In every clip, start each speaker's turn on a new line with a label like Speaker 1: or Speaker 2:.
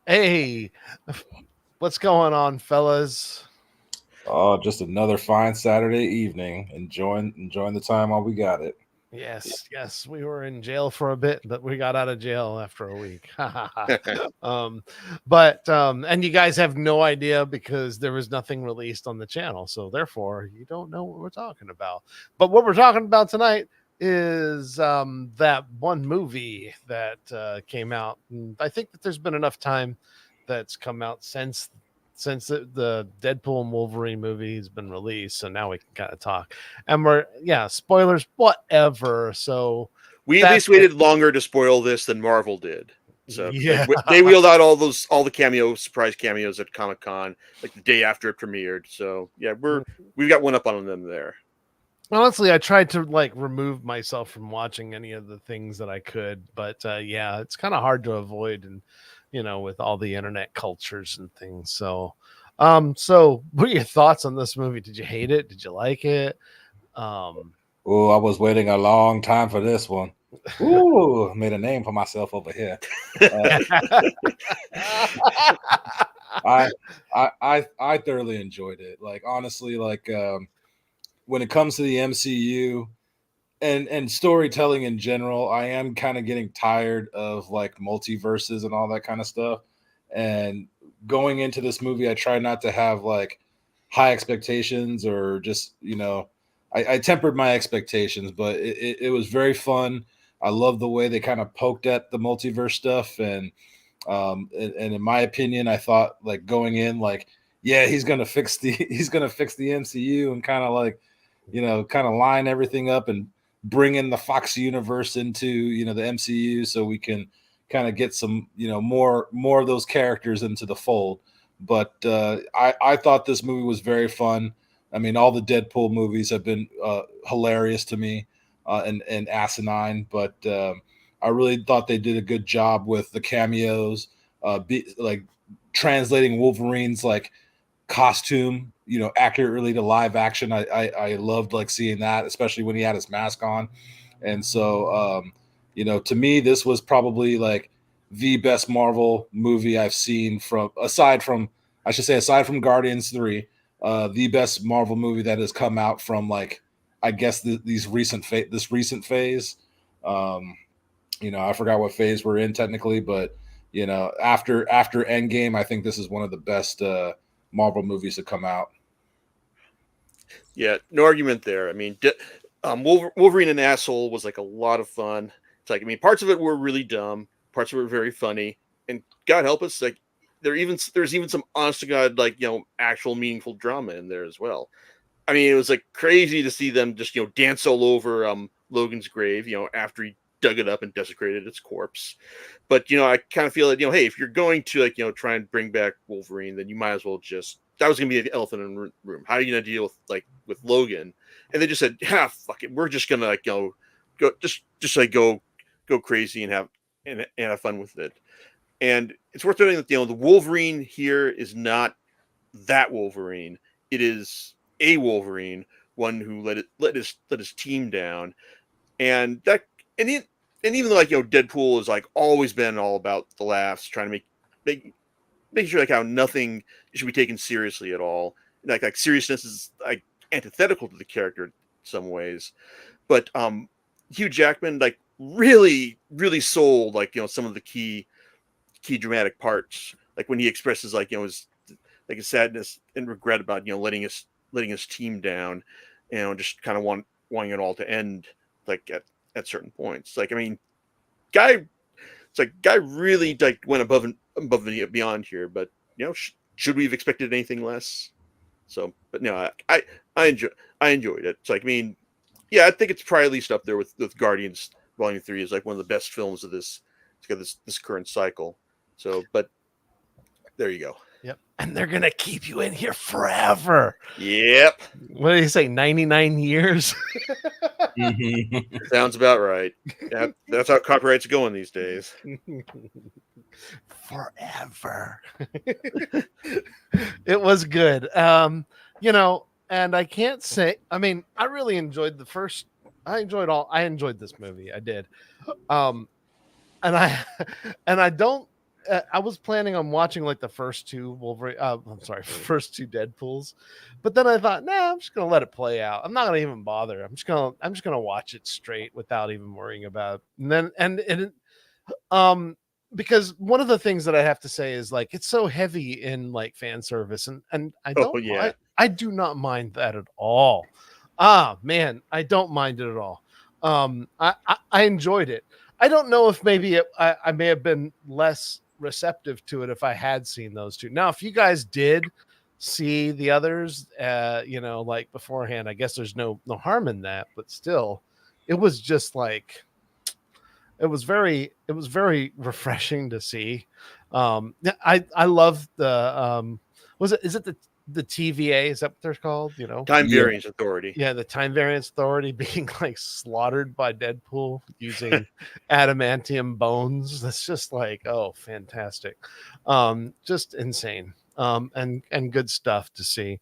Speaker 1: Hey, what's going on, fellas?
Speaker 2: Oh, just another fine Saturday evening. Enjoying the time while we got it.
Speaker 1: Yes, we were in jail for a bit, but we got out of jail after a week. um, and you guys have no idea because there was nothing released on the channel, so therefore you don't know what we're talking about. But what we're talking about tonight is that one movie that came out. And I think that there's been enough time that's come out since the Deadpool and Wolverine movie has been released, so now we can kind of talk. And spoilers, whatever. So
Speaker 3: We at
Speaker 1: that's
Speaker 3: least
Speaker 1: it.
Speaker 3: waited longer to spoil this than Marvel did. So
Speaker 1: Yeah.
Speaker 3: they wheeled out all the surprise cameos at Comic Con, like the day after it premiered. So yeah, we've got one up on them there.
Speaker 1: Honestly, I tried to like remove myself from watching any of the things that I could, but yeah, it's kind of hard to avoid, and with all the internet cultures and things. So what are your thoughts on this movie? Did you hate it? Did you like it? Um,
Speaker 2: Oh, I was waiting a long time for this one. Ooh, made a name for myself over here. Uh, I, I thoroughly enjoyed it. Like honestly, when it comes to the MCU and storytelling in general, I am kind of getting tired of like multiverses and all that kind of stuff. And going into this movie, I try not to have like high expectations or just I tempered my expectations, but it was very fun. I love the way they kind of poked at the multiverse stuff, and in my opinion, I thought like going in like, yeah, he's gonna fix the he's gonna fix the MCU and kind of like, kind of line everything up and bring in the Fox universe into the MCU so we can kind of get some more of those characters into the fold. But I thought this movie was very fun. I mean, all the Deadpool movies have been hilarious to me and asinine, but I really thought they did a good job with the cameos, like translating Wolverine's like costume, accurately to live action. I loved like seeing that, especially when he had his mask on. And so, to me, this was probably like the best Marvel movie I've seen aside from Guardians 3, the best Marvel movie that has come out from like, I guess this recent phase. Um, I forgot what phase we're in technically, but after Endgame, I think this is one of the best Marvel movies to come out.
Speaker 3: Yeah, no argument there. I mean, Wolverine and Asshole was like a lot of fun. It's like, I mean, parts of it were really dumb, parts of it were very funny, and God help us, like there's even some honest to God like actual meaningful drama in there as well. I mean, it was like crazy to see them just dance all over Logan's grave, after he dug it up and desecrated its corpse. But I kind of feel that hey, if you're going to like try and bring back Wolverine, then you might as well just that was gonna be the elephant in the room. How are you gonna deal with Logan? And they just said, yeah, fuck it, we're just gonna like go just like go crazy and have fun with it. And it's worth noting that the Wolverine here is not that Wolverine. It is a Wolverine, one who let his team down, and that and it, and even though like Deadpool has like always been all about the laughs, trying to make making sure like how nothing should be taken seriously at all. Like seriousness is like antithetical to the character in some ways, but Hugh Jackman like really sold like some of the key dramatic parts, like when he expresses like his like his sadness and regret about letting his team down, just kind of wanting it all to end like at certain points. Like I mean, guy it's like guy really like went above and beyond here, but should we have expected anything less? So, but no, I enjoy I enjoyed it. It's like I mean, yeah, I think it's probably at least up there with Guardians Volume 3 is like one of the best films of it's got this current cycle. So, but there you go.
Speaker 1: Yep. And they're gonna keep you in here forever.
Speaker 3: Yep.
Speaker 1: What do you say? 99 years?
Speaker 3: Sounds about right. Yeah, that's how copyrights are going these days.
Speaker 1: Forever. It was good. And I can't say I mean, I really enjoyed I enjoyed this movie. I did. And I and I don't I was planning on watching like the first two Wolverine. I'm sorry, first two Deadpools, but then I thought, nah, I'm just gonna let it play out. I'm not gonna even bother. I'm just gonna watch it straight without even worrying about it. And then um because one of the things that I have to say is like it's so heavy in like fan service, and
Speaker 3: Oh yeah.
Speaker 1: I do not mind that at all. Ah man, I don't mind it at all. I enjoyed it. I don't know if maybe I may have been less receptive to it if I had seen those two. Now, if you guys did see the others, like beforehand, I guess there's no harm in that. But still, it was just like it was very refreshing to see. I love the was it is it the TVA, is that what they're called,
Speaker 3: Time
Speaker 2: Yeah.
Speaker 3: Variance Authority.
Speaker 1: yeah, the Time Variance Authority being like slaughtered by Deadpool using adamantium bones. That's just like, oh, fantastic. Just insane. And good stuff to see.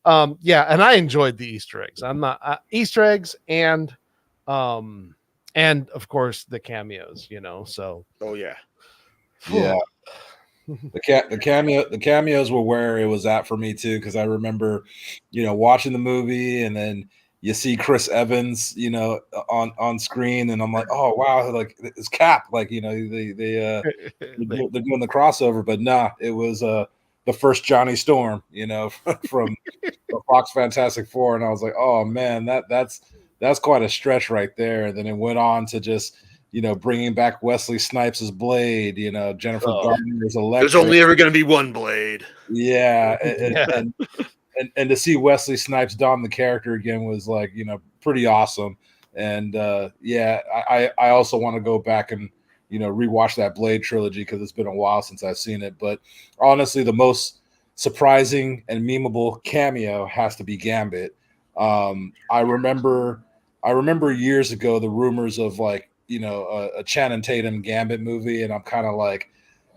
Speaker 1: Yeah, and I enjoyed the Easter eggs. I'm not Easter eggs and of course the cameos, so
Speaker 3: Oh yeah.
Speaker 2: Yeah. The cameos were where it was at for me too, because I remember, watching the movie and then you see Chris Evans, on screen, and I'm like, oh wow, like it's Cap, like they're doing the crossover, but nah, it was the first Johnny Storm, from Fox Fantastic Four, and I was like, oh man, that's quite a stretch right there. And then it went on to just bringing back Wesley Snipes as Blade, Jennifer Garner as Electra.
Speaker 3: There's only ever going to be one Blade.
Speaker 2: Yeah,
Speaker 1: Yeah.
Speaker 2: and to see Wesley Snipes don the character again was like pretty awesome. And I also want to go back and rewatch that Blade trilogy because it's been a while since I've seen it. But honestly, the most surprising and memeable cameo has to be Gambit. I remember years ago the rumors of like a Channing Tatum Gambit movie, and I'm kind of like,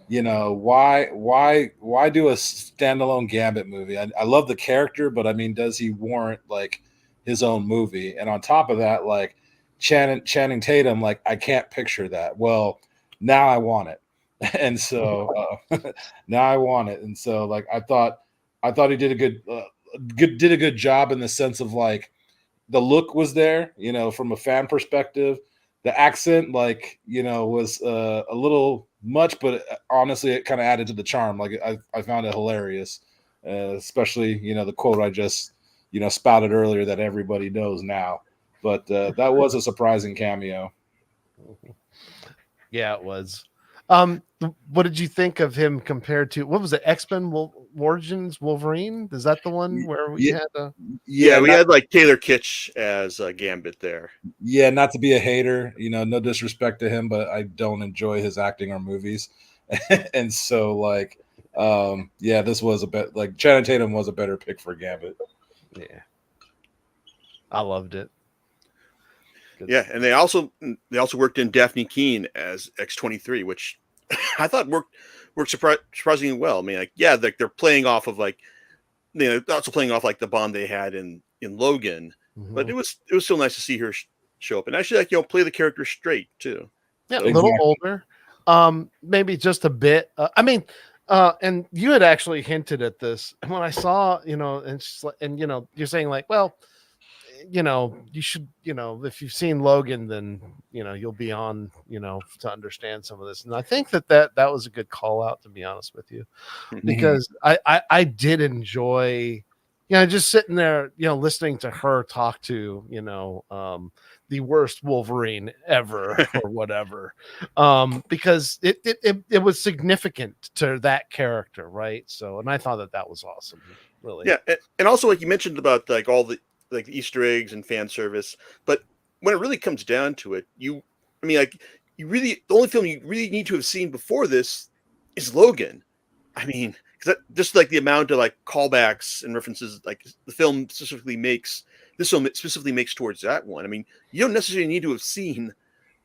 Speaker 2: why do a standalone Gambit movie? I love the character, but I mean, does he warrant like his own movie? And on top of that, like Channing Tatum, like I can't picture that. Well, now I want it, and so now I want it, and so like I thought he did a good job in the sense of like the look was there, from a fan perspective. The accent, like, was a little much, but honestly, it kind of added to the charm. Like, I found it hilarious, especially, the quote I just, spouted earlier that everybody knows now. But that was a surprising cameo.
Speaker 1: Yeah, it was. What did you think of him compared to what was it? X-Men Origins Wolverine? Is that the one where we had
Speaker 3: Yeah, we had like Taylor Kitsch as Gambit there.
Speaker 2: Yeah, not to be a hater, no disrespect to him, but I don't enjoy his acting or movies, and so like, this was a bit like Channing Tatum was a better pick for Gambit.
Speaker 1: Yeah, I loved it.
Speaker 3: Yeah, and they also worked in Daphne Keane as X-23, which I thought worked surprisingly well. I mean, like, yeah, they're playing off of like, also playing off like the bond they had in Logan, but it was still nice to see her show up and actually like play the character straight too.
Speaker 1: Yeah, so, a little older, maybe just a bit. I mean, and you had actually hinted at this when I saw, and you're saying like, well, you should, if you've seen Logan, then, you'll be on, to understand some of this. And I think that was a good call out, to be honest with you, because I did enjoy, just sitting there, listening to her talk to, the worst Wolverine ever or whatever, because it was significant to that character. Right. So, and I thought that was awesome. Really.
Speaker 3: Yeah. And also, like you mentioned about like all the Easter eggs and fan service, but when it really comes down to it, the only film you really need to have seen before this is Logan. I mean, because just like the amount of like callbacks and references like the film specifically makes towards that one. I mean, you don't necessarily need to have seen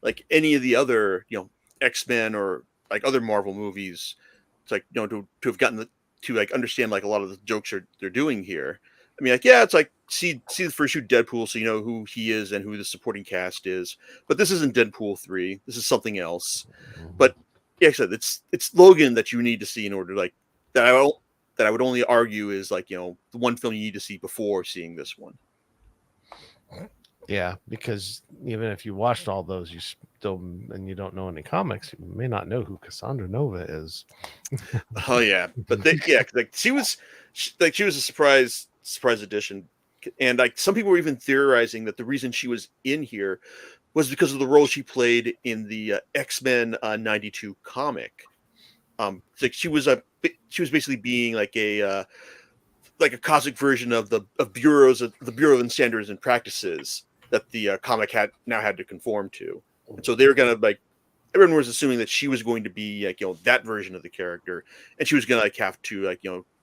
Speaker 3: like any of the other X-Men or like other Marvel movies. It's like to have gotten to like understand like a lot of the jokes they're doing here. I mean, like, yeah, it's like see the first shoot Deadpool, so you know who he is and who the supporting cast is. But this isn't Deadpool 3. This is something else. But yeah, like I said, it's Logan that you need to see in order like that. I would only argue is like the one film you need to see before seeing this one.
Speaker 1: Yeah, because even if you watched all those, you still and you don't know any comics, you may not know who Cassandra Nova is.
Speaker 3: Oh yeah, but like she was a surprise addition, and like some people were even theorizing that the reason she was in here was because of the role she played in the X-Men '92 comic. Like she was basically being like a cosmic version of the Bureau of Standards and Practices that the comic had to conform to, and so they were gonna like everyone was assuming that she was going to be like that version of the character, and she was gonna like have to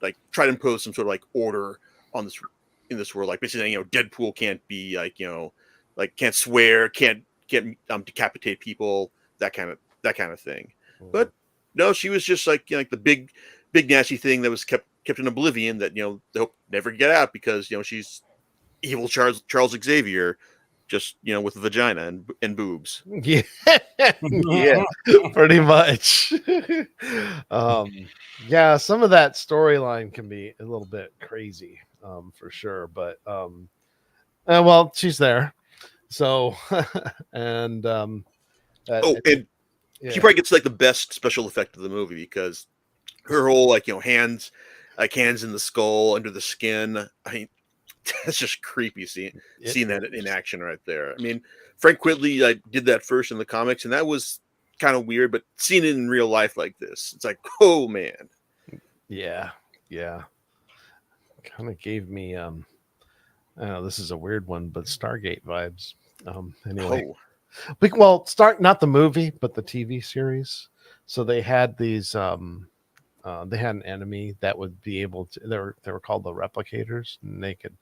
Speaker 3: like try to impose some sort of like order on this in this world, like basically Deadpool can't be like can't swear, can't decapitate people, that kind of thing. But no, she was just like like the big nasty thing that was kept in oblivion that they hope never get out because she's evil Charles Xavier, just with a vagina and boobs.
Speaker 1: Yeah, yeah, pretty much. Yeah, some of that storyline can be a little bit crazy, for sure. But well, she's there, so and
Speaker 3: and
Speaker 1: yeah.
Speaker 3: she probably gets like the best special effect of the movie because her whole like hands in the skull under the skin. I mean, that's just creepy seeing that in action right there. I mean, Frank Quitely did that first in the comics, and that was kind of weird. But seeing it in real life like this, it's like, oh man,
Speaker 1: yeah. Kind of gave me I know this is a weird one, but Stargate vibes. Anyway, well, not the movie, but the TV series. So they had these. They had an enemy that would be able to. They were called the replicators, and they could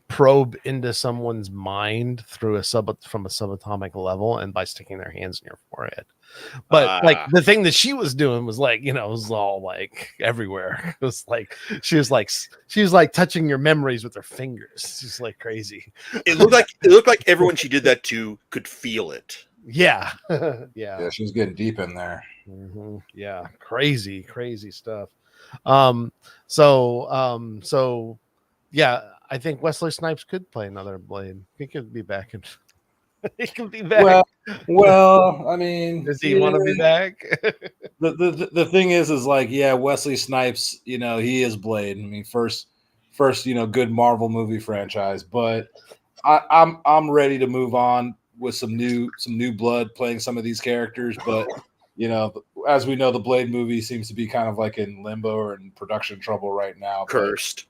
Speaker 1: probe into someone's mind through from a subatomic level, and by sticking their hands in your forehead. But like the thing that she was doing was like, it was all like everywhere. It was like she was like touching your memories with her fingers. She's like crazy.
Speaker 3: It looked like everyone she did that to could feel it.
Speaker 1: Yeah.
Speaker 2: Yeah, she was getting deep in there.
Speaker 1: Mm-hmm. Yeah, crazy stuff. So yeah, I think Wesley Snipes could play another Blade. He could be back. He could be back.
Speaker 2: Well, I mean,
Speaker 1: does he want to be back?
Speaker 2: the thing is like, yeah, Wesley Snipes, he is Blade. I mean, first, good Marvel movie franchise, but I'm ready to move on with some new blood playing some of these characters, but as we know, the Blade movie seems to be kind of like in limbo or in production trouble right now.
Speaker 3: Cursed.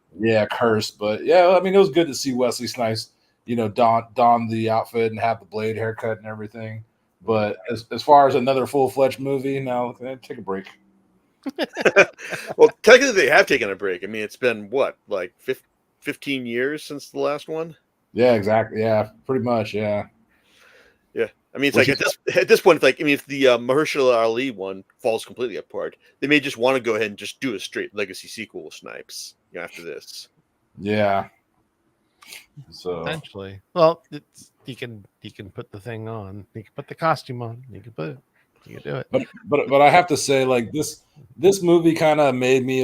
Speaker 2: Cursed. But yeah, I mean, it was good to see Wesley Snipes, don the outfit and have the Blade haircut and everything. But as far as another full-fledged movie, now take a break.
Speaker 3: Well, technically they have taken a break. I mean, it's been what, like 15 years since the last one?
Speaker 2: Yeah, exactly. Yeah, pretty much. Yeah.
Speaker 3: Yeah. I mean, it's like at this point, like, I mean, if the Mahershala Ali one falls completely apart, they may just want to go ahead and just do a straight legacy sequel with Snipes after this.
Speaker 2: Yeah. So
Speaker 1: Potentially. Well, he can put the thing on. He can put the costume on. He can do it.
Speaker 2: But I have to say, like, this movie kind of made me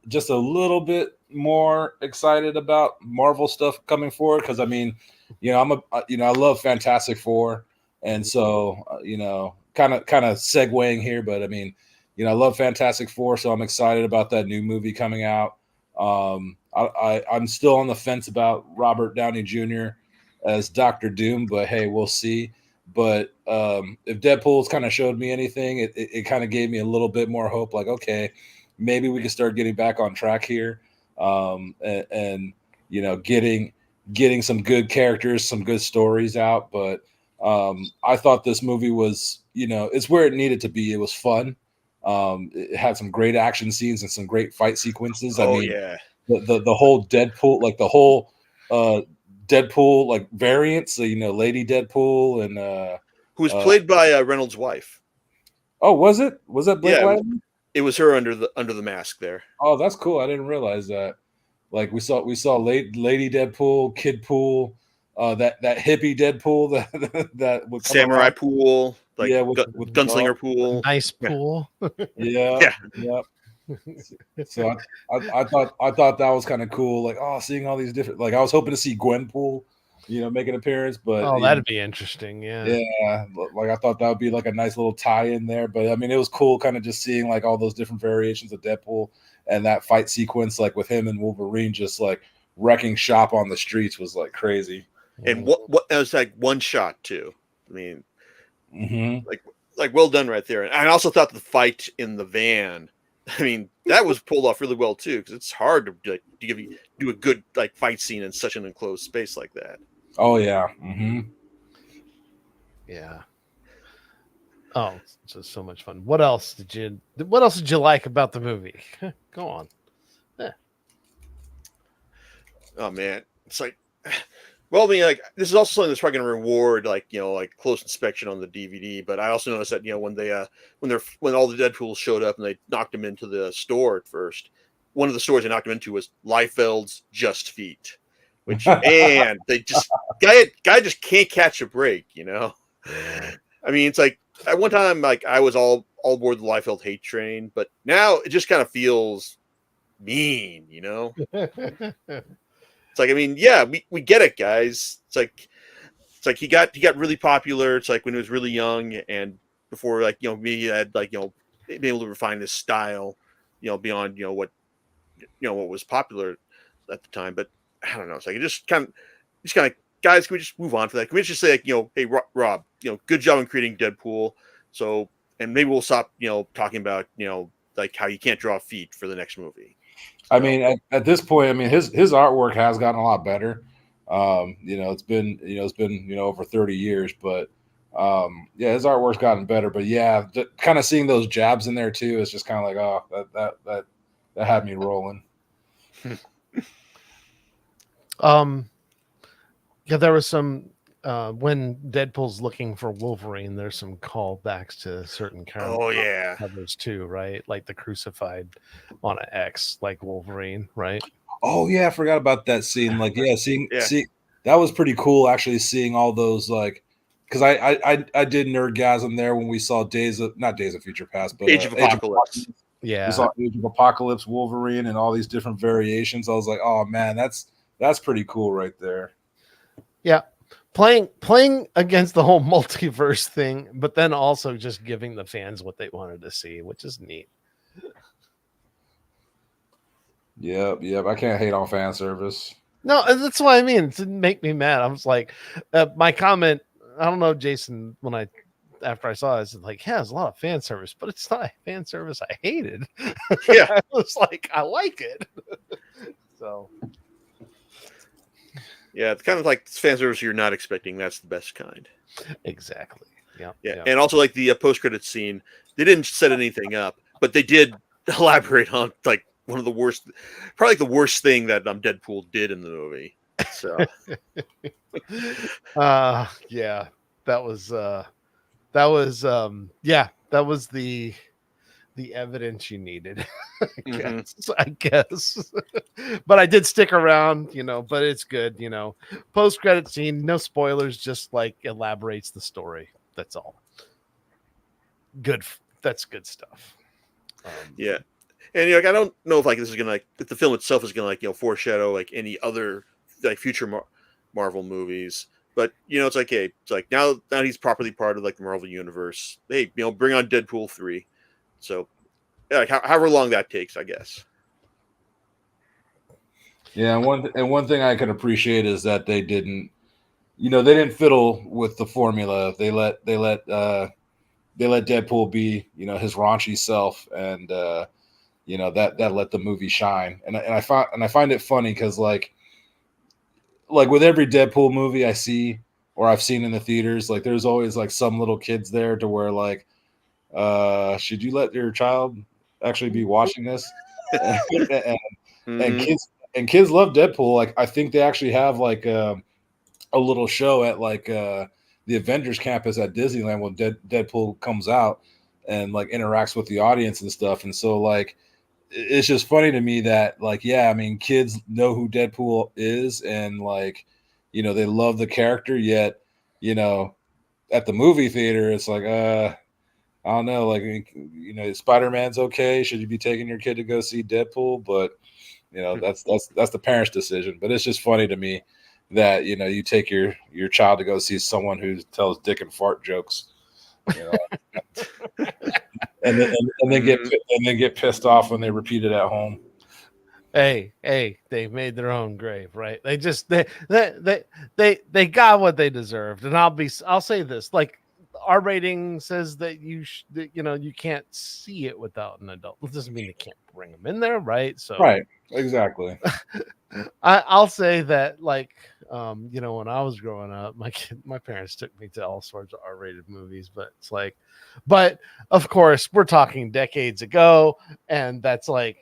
Speaker 2: just a little bit more excited about Marvel stuff coming forward, because I mean, I love Fantastic Four, and so kind of segueing here, but I mean, I love Fantastic Four, so I'm excited about that new movie coming out. I'm still on the fence about Robert Downey Jr. as Dr. Doom, but hey, we'll see. But if Deadpool's kind of showed me anything, it kind of gave me a little bit more hope. Like, okay, maybe we can start getting back on track here, and getting some good characters, some good stories out. But I thought this movie was, it's where it needed to be. It was fun. It had some great action scenes and some great fight sequences. I mean,
Speaker 3: yeah.
Speaker 2: The whole Deadpool, like the whole Deadpool like variants, so Lady Deadpool and
Speaker 3: who was played by Reynolds' wife.
Speaker 2: Oh, was that Blake Lively?
Speaker 3: It was her under the mask there.
Speaker 2: Oh, that's cool. I didn't realize that. Like we saw Lady Deadpool, Kid Pool, that hippie Deadpool that would come
Speaker 3: Samurai
Speaker 2: around.
Speaker 3: Pool. like
Speaker 2: Yeah,
Speaker 3: with
Speaker 2: the dog.
Speaker 3: gunslinger pool.
Speaker 1: Nice
Speaker 3: Yeah.
Speaker 1: pool.
Speaker 2: Yeah,
Speaker 3: Yeah.
Speaker 2: yeah. So I thought that was kind of cool. Like, oh, seeing all these different. Like, I was hoping to see Gwenpool, make an appearance, but
Speaker 1: Oh, that'd be interesting. Yeah.
Speaker 2: yeah, like I thought that would be like a nice little tie in there. But I mean, it was cool, kind of just seeing like all those different variations of Deadpool and that fight sequence, like with him and Wolverine, just like wrecking shop on the streets was like crazy.
Speaker 3: And what it was like one shot too. I mean,
Speaker 2: Hmm.
Speaker 3: like well done right there. And I also thought the fight in the van, I mean, that was pulled off really well too, because it's hard to do a good like fight scene in such an enclosed space like that.
Speaker 2: Oh yeah. Hmm.
Speaker 1: Yeah. Oh, it's just so much fun. What else did you like about the movie? Go on.
Speaker 3: Oh man, it's like, well, I mean, like this is also something that's probably going to reward like like close inspection on the DVD. But I also noticed that when all the Deadpools showed up and they knocked him into the store at first, one of the stores they knocked him into was Liefeld's Just Feet, which man, they just guy just can't catch a break.
Speaker 1: Yeah.
Speaker 3: I mean, it's like at one time like I was all aboard the Liefeld hate train, but now it just kind of feels mean. It's like, I mean, yeah, we get it, guys. It's like he got really popular. It's like when he was really young and before, like me, he had like being able to refine his style, beyond what was popular at the time. But I don't know. It's like it just kind of guys, can we just move on for that? Can we just say like hey Rob, good job in creating Deadpool. So and maybe we'll stop talking about like how you can't draw feet for the next movie.
Speaker 2: I mean, at this point, I mean his artwork has gotten a lot better. It's been over 30 years, but yeah, his artwork's gotten better. But yeah, kind of seeing those jabs in there too is just kind of like, oh, that had me rolling.
Speaker 1: Yeah, there was some when Deadpool's looking for Wolverine, there's some callbacks to certain
Speaker 3: Oh yeah,
Speaker 1: covers too, right? Like the crucified on an X, like Wolverine, right?
Speaker 2: Oh yeah, I forgot about that scene. Like, yeah,
Speaker 3: Yeah.
Speaker 2: see, that was pretty cool actually seeing all those like, because I did nerdgasm there when we saw not Days of Future Past, but
Speaker 3: Age of Apocalypse.
Speaker 2: We saw Age of Apocalypse Wolverine and all these different variations. I was like, oh man, that's pretty cool right there.
Speaker 1: Yeah. Playing against the whole multiverse thing, but then also just giving the fans what they wanted to see, which is neat.
Speaker 2: Yep. I can't hate on fan service.
Speaker 1: No, that's what I mean. It didn't make me mad. I was like, my comment, I don't know, Jason, after I saw it, I was like, yeah, there's a lot of fan service, but it's not fan service I hated.
Speaker 3: Yeah.
Speaker 1: I was like, I like it. So
Speaker 3: yeah, it's kind of like fan service you're not expecting. That's the best kind.
Speaker 1: Exactly. Yeah.
Speaker 3: And also like the post-credit scene, they didn't set anything up, but they did elaborate on like one of the worst, probably like the worst thing that Deadpool did in the movie. So
Speaker 1: yeah, that was the evidence you needed. I guess. But I did stick around, but it's good, post-credit scene, no spoilers, just like elaborates the story. That's all. Good. That's good stuff.
Speaker 3: Yeah. And I don't know if like this is gonna if the film itself is gonna foreshadow like any other like future Marvel movies, but it's like, hey, it's like now he's properly part of like the Marvel universe. Hey, bring on Deadpool 3. So, yeah, like however long that takes, I guess.
Speaker 2: Yeah, and one thing I can appreciate is that they didn't fiddle with the formula. They let Deadpool be his raunchy self, and that let the movie shine. And I find it funny because like with every Deadpool movie I see or I've seen in the theaters, like there's always like some little kids there to where like, should you let your child actually be watching this? and kids love Deadpool. Like I think they actually have like a little show at like the Avengers campus at Disneyland when Deadpool comes out and like interacts with the audience and stuff. And so like it's just funny to me that like, yeah, I mean, kids know who Deadpool is and like, they love the character, yet, at the movie theater, it's like, I don't know, like, you know, Spider-Man's okay. Should you be taking your kid to go see Deadpool? But you know, that's the parents' decision. But it's just funny to me that, you know, you take your child to go see someone who tells dick and fart jokes, you know, and then get pissed off when they repeat it at home.
Speaker 1: Hey, they made their own grave, right? They got what they deserved. And I'll say this, like, our rating says that you know, you can't see it without an adult. It doesn't mean they can't bring them in there, right? So
Speaker 2: Right, exactly.
Speaker 1: I'll say that, like, you know, when I was growing up, my parents took me to all sorts of R-rated movies, but it's like, but of course, we're talking decades ago, and that's like,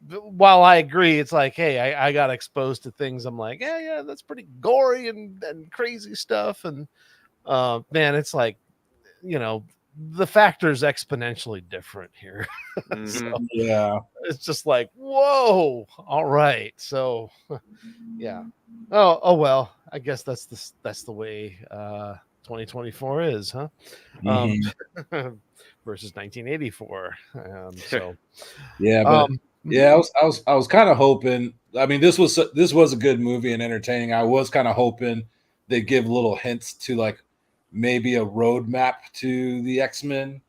Speaker 1: while I agree, it's like, hey, I got exposed to things. I'm like, yeah, that's pretty gory and crazy stuff, and man, it's like, you know, the factor is exponentially different here. So
Speaker 2: Yeah.
Speaker 1: it's just like, whoa, all right, so yeah. Oh well, I guess that's the way 2024 is, huh?
Speaker 2: Mhm.
Speaker 1: Versus 1984. So
Speaker 2: Yeah, but yeah, I was kind of hoping. I mean, this was a good movie and entertaining. I was kind of hoping they give little hints to, like, maybe a roadmap to the X-Men.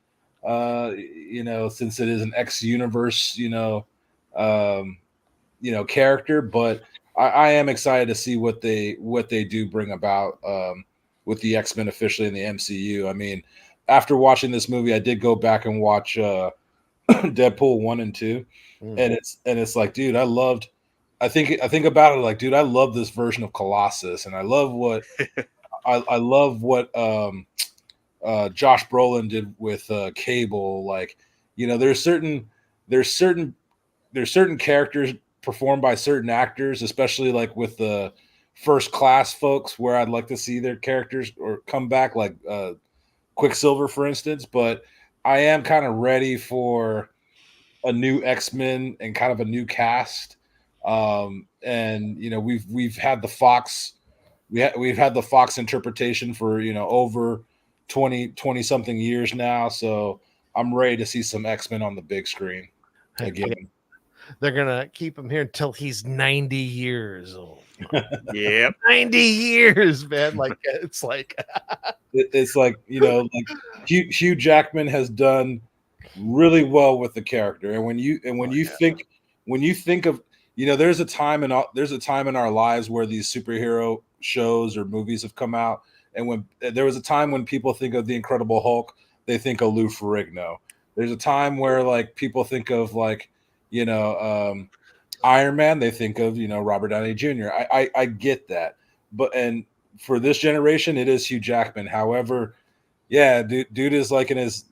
Speaker 2: You know, since it is an X universe, um, character. But I am excited to see what they do bring about, with the X-Men officially in the MCU. I mean, after watching this movie, I did go back and watch Deadpool 1 and 2, and it's like, dude, I think about it like, dude, I love this version of Colossus, and I love what I love what Josh Brolin did with Cable. Like, you know, there's certain there's certain characters performed by certain actors, especially like with the first class folks, where I'd like to see their characters or come back, like Quicksilver, for instance. But I am kind of ready for a new X-Men and kind of a new cast. And you know, we've had the Fox, we've had the Fox interpretation for, you know, over 20 something years now. So I'm ready to see some X-Men on the big screen again.
Speaker 1: they're gonna keep him here until he's 90 years old.
Speaker 3: Yep.
Speaker 1: 90 years, man. Like, it's like
Speaker 2: It's like, you know, like Hugh Jackman has done really well with the character, and when you think of, you know, there's a time in our lives where these superhero shows or movies have come out, and when there was a time when people think of the Incredible Hulk, they think of Lou Ferrigno. There's a time where, like, people think of, like, you know, Iron Man, they think of, you know, Robert Downey Jr. I get that, but and for this generation, it is Hugh Jackman. However, yeah, dude is like in his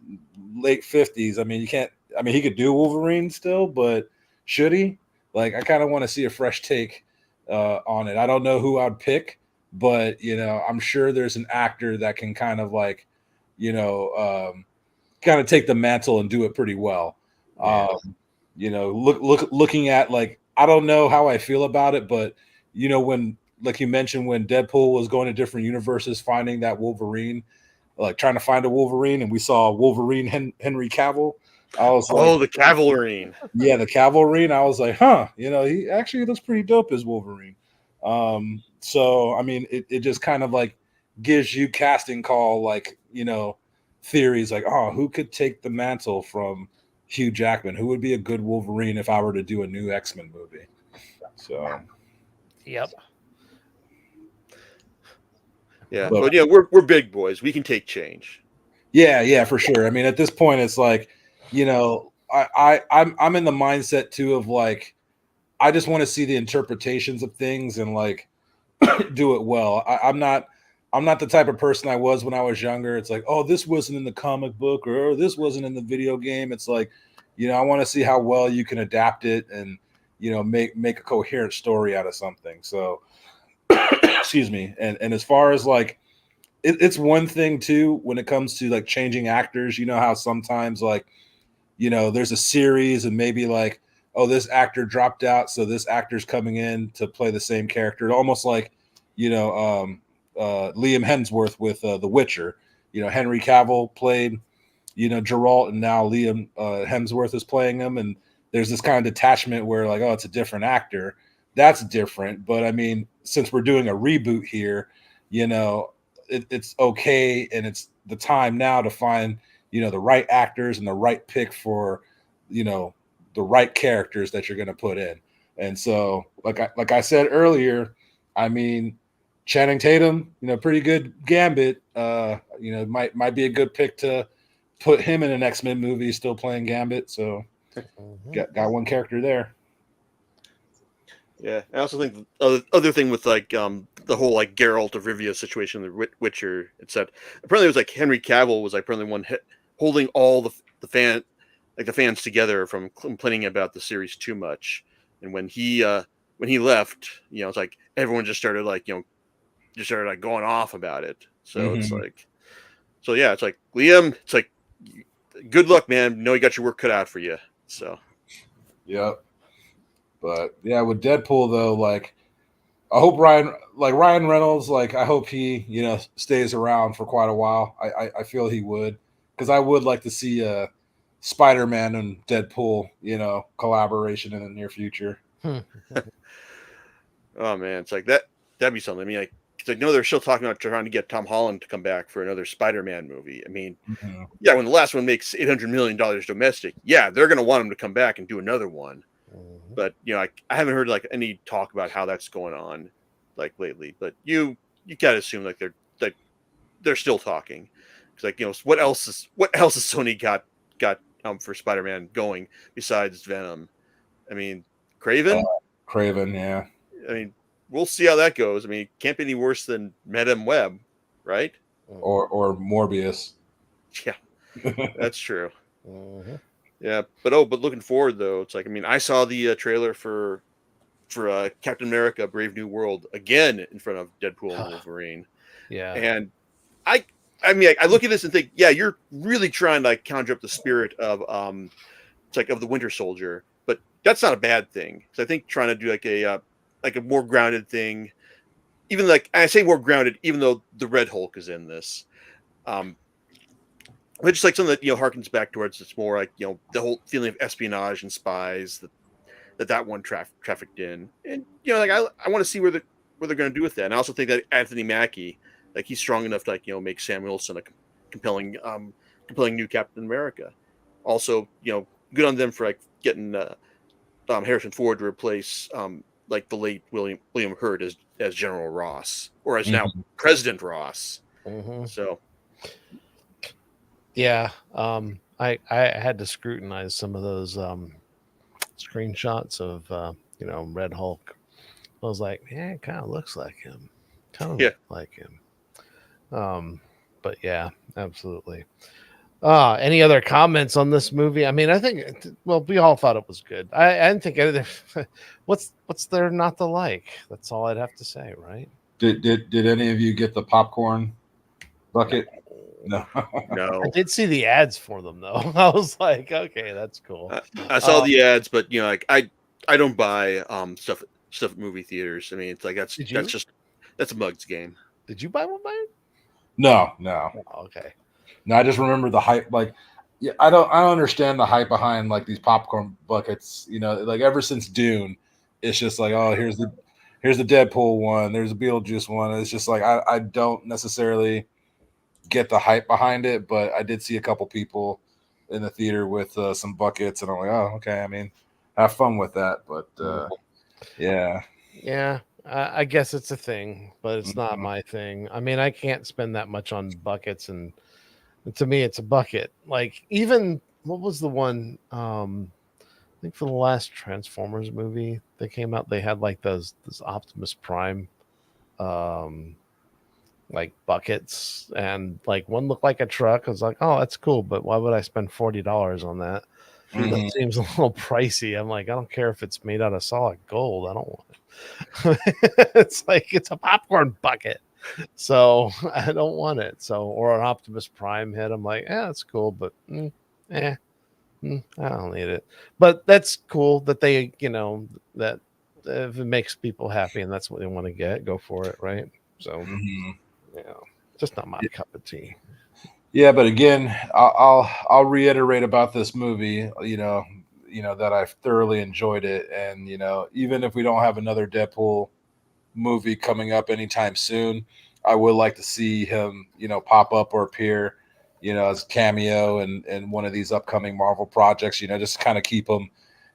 Speaker 2: late 50s. I mean, you can't. I mean, he could do Wolverine still, but should he? Like, I kind of want to see a fresh take on it. I don't know who I'd pick, but, you know, I'm sure there's an actor that can kind of, like, you know, kind of take the mantle and do it pretty well.
Speaker 1: Yeah.
Speaker 2: You know, looking at, like, I don't know how I feel about it, but, you know, when, like you mentioned, when Deadpool was going to different universes, finding that Wolverine, like trying to find a Wolverine, and we saw Wolverine Henry Cavill. I was like,
Speaker 3: The Cavalry.
Speaker 2: yeah, the Cavalry. And I was like, huh, you know, he actually looks pretty dope as Wolverine. So I mean, it just kind of like gives you casting call, like, you know, theories, like, oh, who could take the mantle from Hugh Jackman? Who would be a good Wolverine if I were to do a new X-Men movie? So
Speaker 1: Yep.
Speaker 3: Yeah, but yeah, we're big boys. We can take change.
Speaker 2: Yeah, for sure. I mean, at this point, it's like, you know, I'm in the mindset too of, like, I just want to see the interpretations of things and, like, do it well. I'm not the type of person I was when I was younger. It's like, oh, this wasn't in the comic book, or, oh, this wasn't in the video game. It's like, you know, I want to see how well you can adapt it and, you know, make a coherent story out of something. So excuse me. And as far as, like, it's one thing too when it comes to, like, changing actors. You know how sometimes, like, you know, there's a series and maybe, like, oh, this actor dropped out, so this actor's coming in to play the same character, almost like, you know, Liam Hemsworth with The Witcher. Henry Cavill played Geralt, and now Liam Hemsworth is playing him, and there's this kind of detachment where like, oh, it's a different actor. That's different. But I mean, since we're doing a reboot here, it's okay, and it's the time now to find the right actors and the right pick for the right characters that you're going to put in. And so like I said earlier, I mean, Channing Tatum, pretty good Gambit, might be a good pick to put him in an X-Men movie, still playing Gambit. So got one character there.
Speaker 3: Yeah, I also think the other thing with like the whole like Geralt of Rivia situation, the Witcher, it said apparently it was like Henry Cavill was like apparently one holding all the fans together from complaining about the series too much, and when he left, it's like everyone just started like going off about it. So it's like, so yeah, it's like Liam, it's like good luck, man. You got your work cut out for you. So
Speaker 2: yep. But yeah, with Deadpool though, like I hope Ryan Reynolds, like I hope he, stays around for quite a while. I feel he would, because I would like to see a Spider-Man and Deadpool, collaboration in the near future.
Speaker 3: Oh man, it's like that'd be something. I mean, like, cause I know they're still talking about trying to get Tom Holland to come back for another Spider-Man movie. I mean, yeah, when the last one makes $800 million domestic, yeah, they're gonna want him to come back and do another one. But I haven't heard like any talk about how that's going on like lately. But you gotta assume like they're still talking, because like what else has Sony got for Spider-Man going besides Venom? I mean, Craven,
Speaker 2: yeah.
Speaker 3: I mean, we'll see how that goes. I mean, it can't be any worse than Madam Web, right?
Speaker 2: Or Morbius.
Speaker 3: Yeah, that's true. Yeah, but looking forward though, it's like, I mean, I saw the trailer for Captain America: Brave New World again in front of Deadpool and Wolverine.
Speaker 1: Yeah,
Speaker 3: and I mean, I look at this and think, yeah, you're really trying to like conjure up the spirit of it's like of the Winter Soldier, but that's not a bad thing. So I think trying to do like a more grounded thing, even like I say more grounded, even though the Red Hulk is in this. But just like something that harkens back towards, it's more like the whole feeling of espionage and spies that one trafficked in, and like I want to see what they're going to do with that. And I also think that Anthony Mackie, like he's strong enough to like make Sam Wilson a compelling new Captain America. Also, good on them for like getting Harrison Ford to replace like the late William Hurt as General Ross, or as now President Ross. So.
Speaker 1: Yeah, I had to scrutinize some of those screenshots of Red Hulk. I was like, yeah, it kind of looks like him, like him. But yeah, absolutely. Any other comments on this movie? I mean, I think we all thought it was good. I didn't think anything. What's there not to like? That's all I'd have to say, right?
Speaker 2: Did any of you get the popcorn bucket? No.
Speaker 1: I did see the ads for them though. I was like, okay, that's cool.
Speaker 3: I saw the ads, but like I don't buy stuff at movie theaters. I mean, it's like that's a mugs game.
Speaker 1: Did you buy one, Byron?
Speaker 2: No.
Speaker 1: Oh, okay.
Speaker 2: No, I just remember the hype. Like, yeah, I don't understand the hype behind like these popcorn buckets. Like ever since Dune, it's just like, oh, here's the Deadpool one, there's a Beetlejuice one. It's just like I don't necessarily get the hype behind it, but I did see a couple people in the theater with some buckets, and I'm like, oh, okay. I mean, have fun with that, but yeah.
Speaker 1: I guess it's a thing, but it's not my thing. I mean, I can't spend that much on buckets, and to me, it's a bucket. Like, even what was the one? I think for the last Transformers movie that came out, they had like those Optimus Prime like buckets, and like one looked like a truck. I was like, oh, that's cool, but why would I spend $40 on that? That seems a little pricey. I'm like, I don't care if it's made out of solid gold, I don't want it. It's like, it's a popcorn bucket, so I don't want it. So, or an Optimus Prime head, I'm like, that's cool, but I don't need it. But that's cool that they, that if it makes people happy and that's what they want to get, go for it, right? So Yeah, just not my cup of tea.
Speaker 2: Yeah, but again, I'll reiterate about this movie. That I've thoroughly enjoyed it, and even if we don't have another Deadpool movie coming up anytime soon, I would like to see him, pop up or appear, as a cameo in one of these upcoming Marvel projects. Just kind of keep him,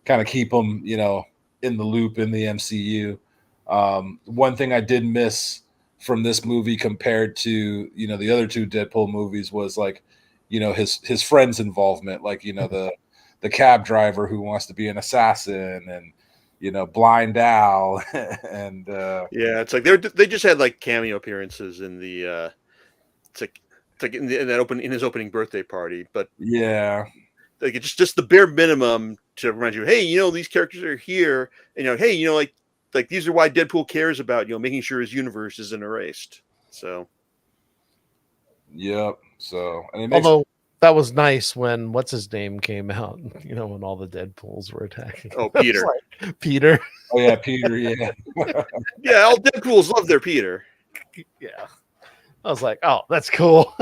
Speaker 2: in the loop in the MCU. One thing I did miss from this movie compared to the other two Deadpool movies was like his friend's involvement, like the cab driver who wants to be an assassin, and Blind Al, and
Speaker 3: Yeah, it's like they just had like cameo appearances in the it's like in in his opening birthday party, but
Speaker 2: yeah,
Speaker 3: like it's just the bare minimum to remind you, hey, these characters are here, and hey, like these are why Deadpool cares about making sure his universe isn't erased. So
Speaker 2: yep. So and it makes
Speaker 1: Although that was nice when what's his name came out, when all the Deadpools were attacking.
Speaker 3: Oh,
Speaker 1: It was
Speaker 3: Peter.
Speaker 1: like, Peter.
Speaker 2: oh yeah, Peter, yeah.
Speaker 3: Yeah, all Deadpools love their Peter.
Speaker 1: Yeah. I was like, oh, that's cool.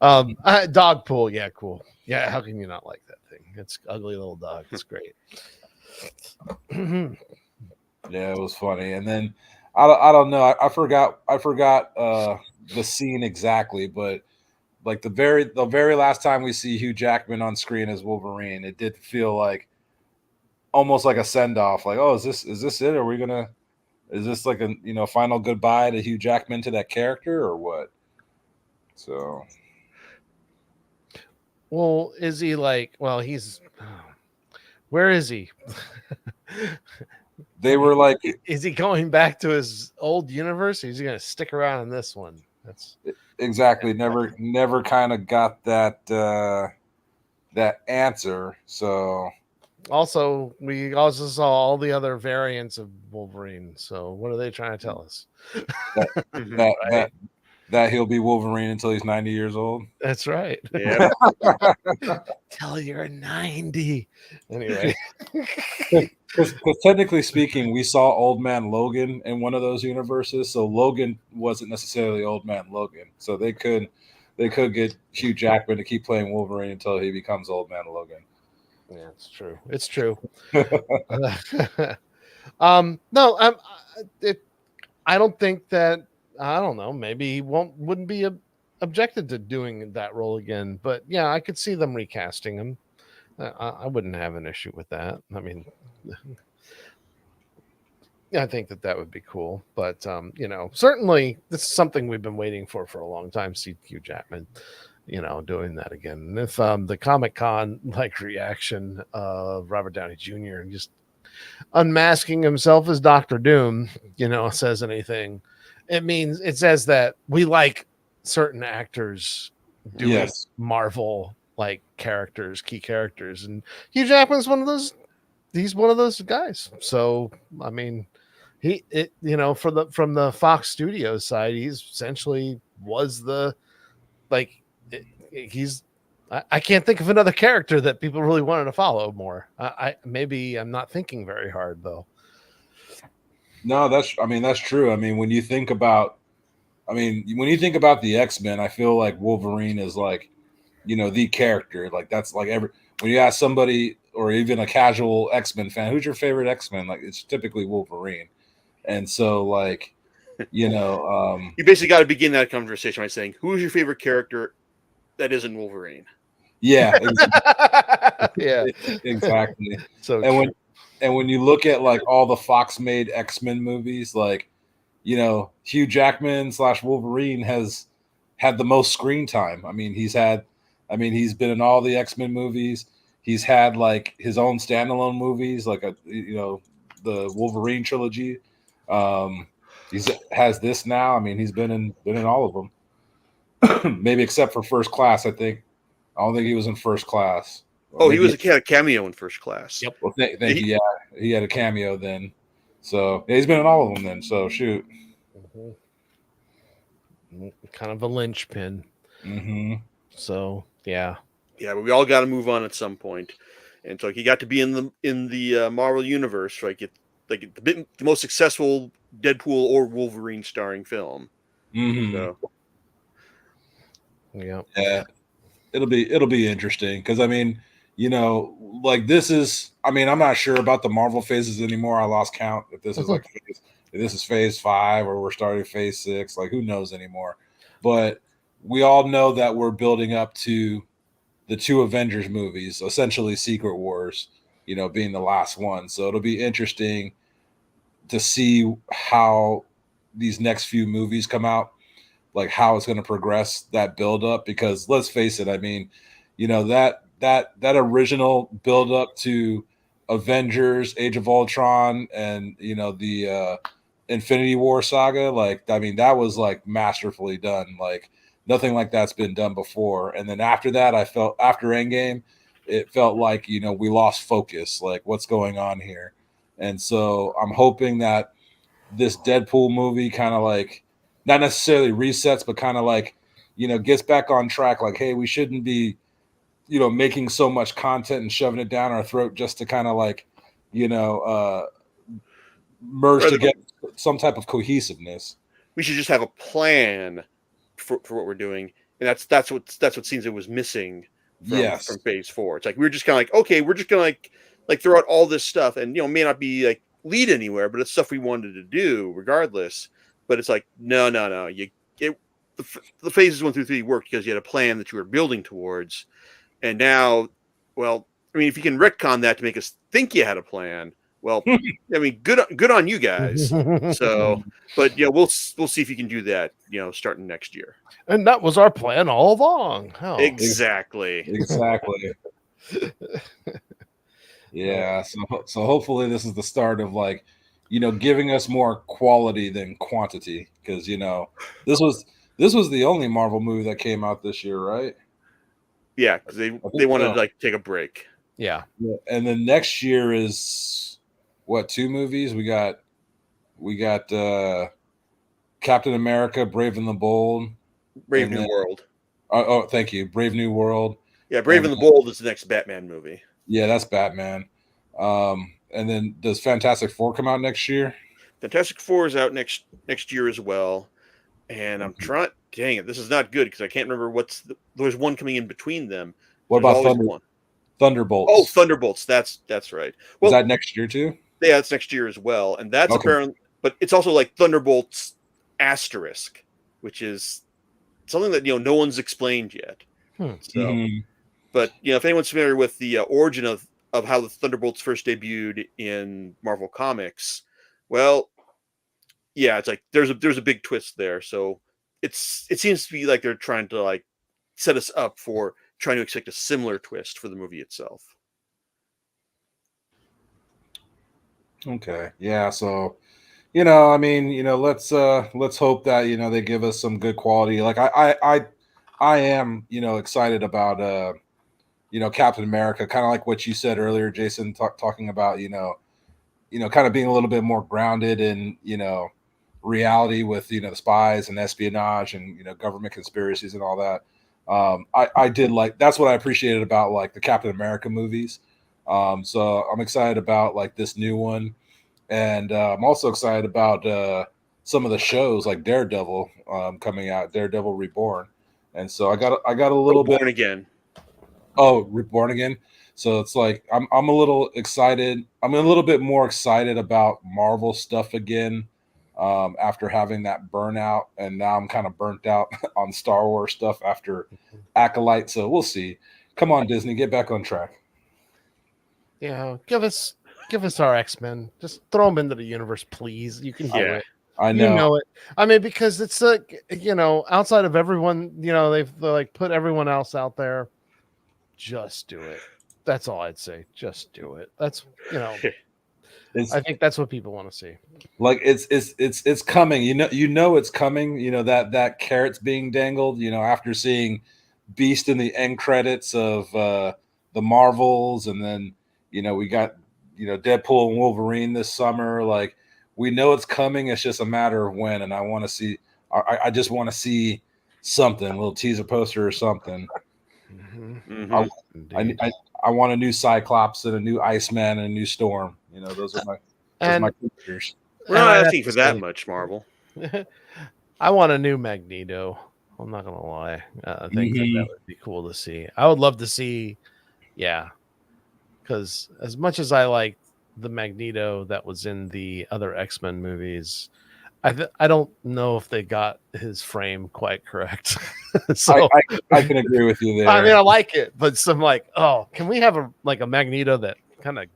Speaker 1: Dog pool, yeah, cool. Yeah, how can you not like that thing? It's ugly little dog. It's great.
Speaker 2: Yeah, it was funny. And then I don't know. I forgot the scene exactly, but like the very last time we see Hugh Jackman on screen as Wolverine, it did feel like almost like a send off. Like, oh, is this it? Is this like a final goodbye to Hugh Jackman to that character or what? So
Speaker 1: Well, is he like? Well, he's. Where is he?
Speaker 2: they were like,
Speaker 1: Is he going back to his old universe? Or is he going to stick around in this one? That's
Speaker 2: exactly never kind of got that answer. So
Speaker 1: also we also saw all the other variants of Wolverine. So what are they trying to tell us?
Speaker 2: that he'll be Wolverine until he's 90 years old.
Speaker 1: That's right.
Speaker 3: Yeah.
Speaker 1: Till you're 90. Anyway.
Speaker 2: Because technically speaking, we saw Old Man Logan in one of those universes, so Logan wasn't necessarily Old Man Logan. So they could get Hugh Jackman to keep playing Wolverine until he becomes Old Man Logan.
Speaker 1: Yeah, it's true. It's true. No, I don't think that. I don't know. Maybe he wouldn't be objected to doing that role again. But yeah, I could see them recasting him. I wouldn't have an issue with that. I mean, I think that would be cool. But certainly this is something we've been waiting for a long time. See Hugh Jackman, doing that again. And if the Comic-Con like reaction of Robert Downey Jr. and just unmasking himself as Doctor Doom, says anything, it says that we like certain actors doing
Speaker 2: Yes.
Speaker 1: Marvel like key characters, and Hugh Jackman's one of those. He's one of those guys. So I mean, from the Fox Studios side, he's essentially was the he's. I can't think of another character that people really wanted to follow more. Maybe I'm not thinking very hard though.
Speaker 2: No, that's true. I mean, when you think about the X-Men, I feel like Wolverine is like, the character. Like that's like when you ask somebody or even a casual X-Men fan, who's your favorite X-Men? Like it's typically Wolverine. And so like,
Speaker 3: you basically got to begin that conversation by saying, who is your favorite character that isn't Wolverine?
Speaker 2: Yeah,
Speaker 1: exactly. Yeah,
Speaker 2: exactly.
Speaker 1: So
Speaker 2: and when you look at like all the Fox made X-Men movies, like, Hugh Jackman / Wolverine has had the most screen time. I mean, he's been in all the X-Men movies. He's had like his own standalone movies, like the Wolverine trilogy. He has this now. I mean, he's been in all of them, maybe except for First Class. I don't think he was in First Class.
Speaker 3: Oh, he had a cameo in First Class.
Speaker 1: Yep.
Speaker 2: Well, thank you. Yeah, he had a cameo then. So yeah, he's been in all of them then. So shoot.
Speaker 1: Kind of a linchpin.
Speaker 2: Mm-hmm.
Speaker 1: So yeah.
Speaker 3: Yeah, but we all got to move on at some point, and so he got to be in the Marvel universe, right? The most successful Deadpool or Wolverine starring film.
Speaker 2: Mhm.
Speaker 3: So
Speaker 1: Yeah.
Speaker 2: Yeah, it'll be interesting because I mean, like this is. I mean, I'm not sure about the Marvel phases anymore. I lost count if this is like if this is phase 5 or we're starting phase 6. Like, who knows anymore? But we all know that we're building up to the 2 Avengers movies, essentially Secret Wars. Being the last one. So it'll be interesting to see how these next few movies come out, like how it's going to progress that build up. Because let's face it, I mean, that original build up to Avengers, Age of Ultron, and the Infinity War saga, like I mean, that was like masterfully done. Like nothing like that's been done before. And then after that, I felt after Endgame, it felt like we lost focus. Like what's going on here? And so I'm hoping that this Deadpool movie kind of like not necessarily resets, but kind of like gets back on track. Like, hey, we shouldn't be making so much content and shoving it down our throat just to kind of like you know uh merge
Speaker 3: rather,
Speaker 2: together some type of cohesiveness.
Speaker 3: we should just have a plan for what we're doing, and that's what seems it was missing
Speaker 2: Yes.
Speaker 3: from phase 4. It's like we are just kind of like, okay, we're just gonna like throw out all this stuff, and may not be like lead anywhere, but it's stuff we wanted to do regardless. But it's like no, the phases 1 through 3 worked because you had a plan that you were building towards, and now, well, I mean, if you can retcon that to make us think you had a plan, well, I mean, good on you guys. So, but we'll see if you can do that, starting next year.
Speaker 1: And that was our plan all along. Hell.
Speaker 3: Exactly.
Speaker 2: Exactly. Yeah. So hopefully this is the start of like, giving us more quality than quantity. Because this was the only Marvel movie that came out this year, right?
Speaker 3: Yeah, because they wanted to like take a break.
Speaker 1: Yeah.
Speaker 2: And then next year is what, 2 movies? We got Captain America, Brave and the Bold.
Speaker 3: Brave New World.
Speaker 2: Oh, thank you. Brave New World.
Speaker 3: Yeah, Brave and the Bold is the next Batman movie.
Speaker 2: Yeah, that's Batman. And then does Fantastic Four come out next year?
Speaker 3: Fantastic Four is out next year as well. And I'm trying. Dang it, this is not good because I can't remember there's one coming in between them.
Speaker 2: What
Speaker 3: There's
Speaker 2: about Thunderbolts?
Speaker 3: Oh, Thunderbolts. That's right.
Speaker 2: Well, is that next year too?
Speaker 3: Yeah, it's next year as well, and that's apparently. But it's also like Thunderbolts asterisk, which is something that no one's explained yet. So, but if anyone's familiar with the origin of how the Thunderbolts first debuted in Marvel Comics, well, yeah, it's like there's a big twist there. So it seems to be like they're trying to like set us up for trying to expect a similar twist for the movie itself.
Speaker 2: Okay, yeah. So I mean, let's hope that they give us some good quality. Like I am excited about Captain America, kind of like what you said earlier, Jason, talking about kind of being a little bit more grounded in reality with the spies and espionage and government conspiracies and all that. I did like, that's what I appreciated about like the Captain America movies. So I'm excited about like this new one, and I'm also excited about some of the shows like Daredevil coming out, Daredevil Reborn, and so I got a little bit.
Speaker 3: Born Again.
Speaker 2: Oh, Reborn Again. So it's like I'm a little excited. I'm a little bit more excited about Marvel stuff again after having that burnout, and now I'm kind of burnt out on Star Wars stuff after Acolyte. So we'll see. Come on, Disney, get back on track.
Speaker 1: Yeah, give us our X-Men. Just throw them into the universe, please. You can do it.
Speaker 2: I know.
Speaker 1: You know it. I mean, because it's like outside of everyone, they've like put everyone else out there. Just do it. That's all I'd say. Just do it. That's I think that's what people want to see.
Speaker 2: Like it's coming. It's coming. That carrot's being dangled. After seeing Beast in the end credits of the Marvels, and then we got Deadpool and Wolverine this summer. Like we know it's coming. It's just a matter of when. And I want to see. I just want to see something, a little teaser poster or something.
Speaker 3: Mm-hmm.
Speaker 2: I want a new Cyclops and a new Iceman and a new Storm. Those are my characters.
Speaker 3: We're not asking for that much, Marvel.
Speaker 1: I want a new Magneto. I'm not gonna lie. I think that would be cool to see. I would love to see, yeah, because as much as I like the Magneto that was in the other X-Men movies, I don't know if they got his frame quite correct. So
Speaker 2: I can agree with you there.
Speaker 1: I mean, I like it, but some like, oh, can we have a Magneto that kind of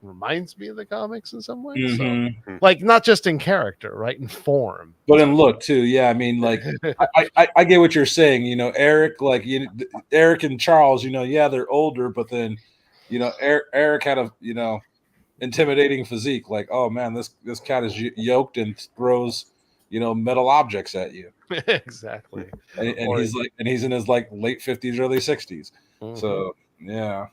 Speaker 1: reminds me of the comics in some way? So like not just in character, right? In form.
Speaker 2: But in look too, yeah. I mean, like I get what you're saying. You know, Eric, like Eric and Charles, yeah, they're older, but then, Eric had a intimidating physique. Like, oh man, this cat is yoked and throws, metal objects at you.
Speaker 1: Exactly.
Speaker 2: And he's in his like late 50s, early 60s. So yeah.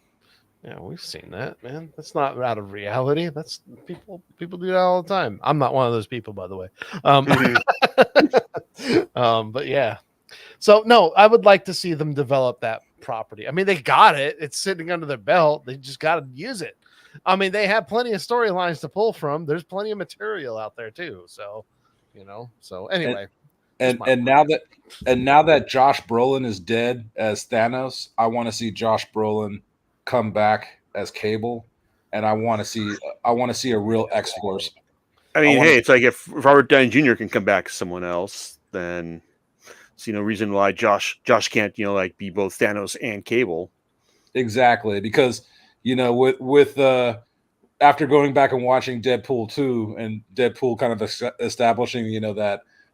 Speaker 1: Yeah, we've seen that, man. That's not out of reality. That's people do that all the time. I'm not one of those people, by the way. But yeah. So no, I would like to see them develop that property. I mean, they got it. It's sitting under their belt. They just got to use it. I mean, they have plenty of storylines to pull from. There's plenty of material out there too. So, So anyway.
Speaker 2: And now that Josh Brolin is dead as Thanos, I want to see Josh Brolin come back as Cable, and I want to see a real X-Force.
Speaker 3: I mean, hey, it's like if Robert Downey Jr. can come back as someone else, then see no reason why Josh can't be both Thanos and Cable.
Speaker 2: Exactly, because with after going back and watching Deadpool 2 and Deadpool kind of establishing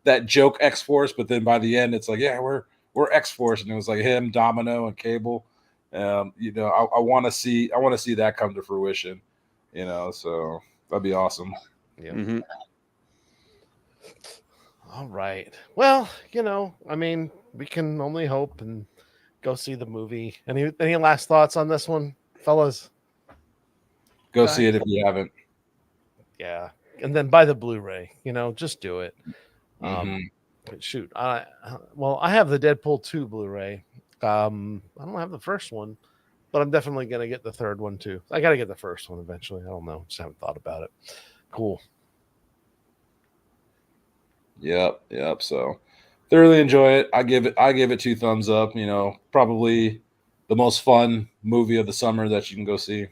Speaker 2: that joke X-Force, but then by the end it's like, yeah, we're X-Force, and it was like him, Domino, and Cable. I want to see that come to fruition. So that'd be awesome.
Speaker 1: Yeah. Mm-hmm. All right. Well, I mean, we can only hope and go see the movie. Any last thoughts on this one, fellas?
Speaker 2: Go see it if you haven't.
Speaker 1: Yeah, and then buy the Blu-ray. Just do it. Shoot, I have the Deadpool 2 Blu-ray. I don't have the first one, but I'm definitely gonna get the third one too. I gotta get the first one eventually. I don't know, just haven't thought about it. Cool.
Speaker 2: Yep. So thoroughly enjoy it. I give it 2 thumbs up. Probably the most fun movie of the summer that you can go see.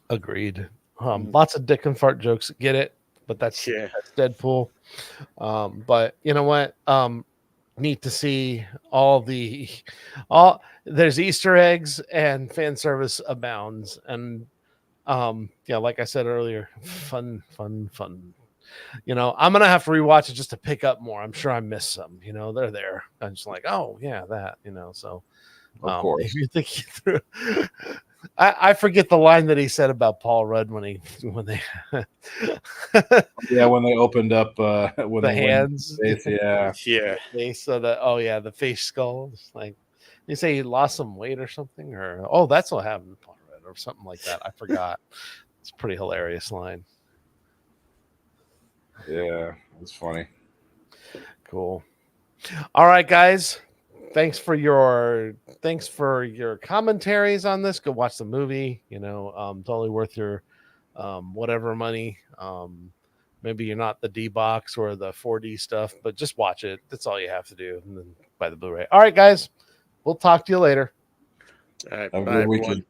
Speaker 1: Agreed. Lots of dick and fart jokes. Get it? But that's Deadpool. But you know what? Neat to see there's Easter eggs and fan service abounds, and like I said earlier, fun. I'm gonna have to rewatch it just to pick up more. I'm sure I missed some. They're there. I'm just like, oh yeah, that. So
Speaker 2: of course,
Speaker 1: if you think through. I forget the line that he said about Paul Rudd when they
Speaker 2: when they opened up when
Speaker 1: the hands,
Speaker 2: face,
Speaker 1: so the face skull. It's like you say he lost some weight or something, or that's what happened to Paul Rudd or something like that. I forgot. It's a pretty hilarious line.
Speaker 2: Yeah, it's funny.
Speaker 1: Cool. All right, guys. Thanks for your commentaries on this. Go watch the movie. Totally worth your whatever money. Maybe you're not the D box or the 4D stuff, but just watch it. That's all you have to do, and then buy the Blu-ray. All right, guys. We'll talk to you later.
Speaker 3: All right,
Speaker 2: have
Speaker 3: bye,
Speaker 2: a good
Speaker 3: everyone.
Speaker 2: weekend.